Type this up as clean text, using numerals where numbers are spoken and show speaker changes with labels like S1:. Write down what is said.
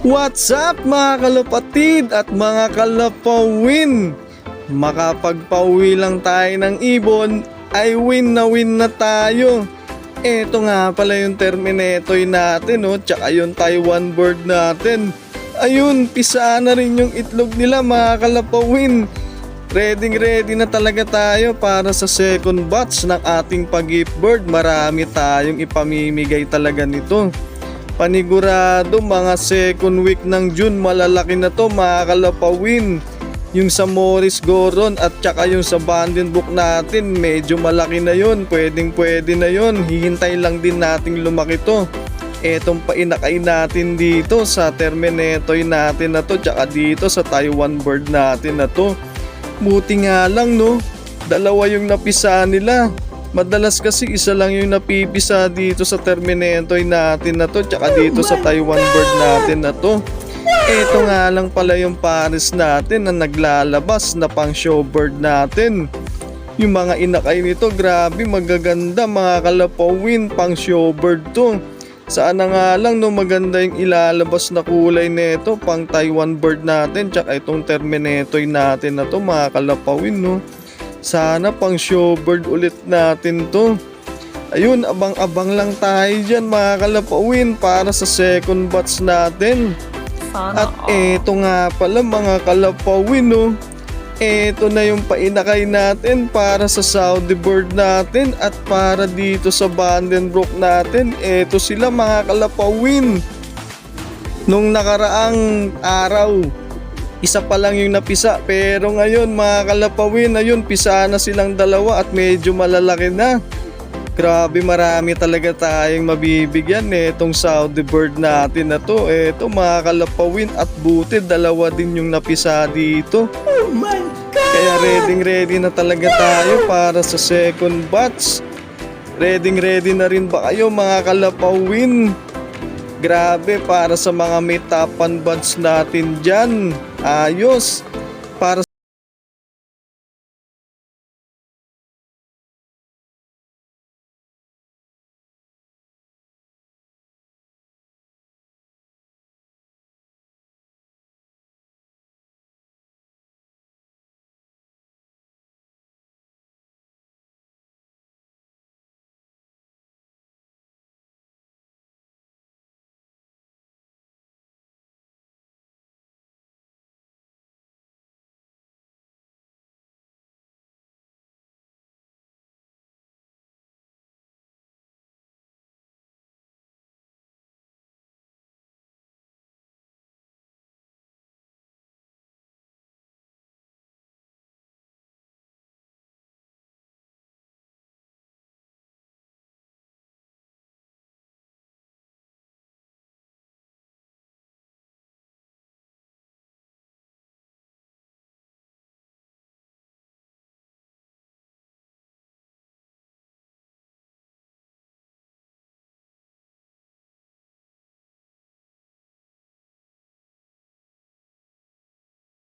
S1: What's up mga kalapatid at mga kalapawin? Makapagpauwi lang tayo ng ibon ay win na tayo. Eto nga pala yung Terminator natin tsaka yung Taiwan bird natin. Ayun, pisa na rin yung itlog nila mga kalapawin. Ready na talaga tayo para sa second batch ng ating pag-gift bird. Marami tayong ipamimigay talaga nito. Panigurado mga second week ng June malalaki na to mga kalapawin. Yung sa Morris Goron at saka yung sa Vandenbroek natin medyo malaki na yun. Pwede na yun. Hihintay lang din nating lumaki to. Etong painakay natin dito sa Terminator natin na to tsaka dito sa Taiwan bird natin na to. Buti nga lang dalawa yung napisa nila. Madalas kasi isa lang yung napipisa dito sa Terminator natin na to tsaka dito sa Taiwan bird natin na to. Ito nga lang pala yung pares natin na naglalabas na pang show bird natin. Yung mga inakay nito grabe magaganda mga kalapawin, pang show bird to. Saan na nga lang maganda yung ilalabas na kulay nito pang Taiwan bird natin tsaka itong Terminator natin na to mga kalapawin Sana pang showbird ulit natin to. Ayun, abang-abang lang tayo dyan mga kalapawin para sa second batch natin. At eto nga pala mga kalapawin eto na yung painakay natin para sa Saudi bird natin at para dito sa Vandenbroek natin. Eto sila mga kalapawin. Nung nakaraang araw, isa pa lang yung napisa pero ngayon mga kalapawin, ayun pisa na silang dalawa at medyo malalaki na. Grabe marami talaga tayong mabibigyan itong Saudi bird natin na to. Eto mga kalapawin at buti dalawa din yung napisa dito. Oh my God! Kaya ready na talaga tayo para sa second batch. Ready na rin ba kayo mga kalapawin? Grabe para sa mga may tapan buds natin dyan. Ayos. Para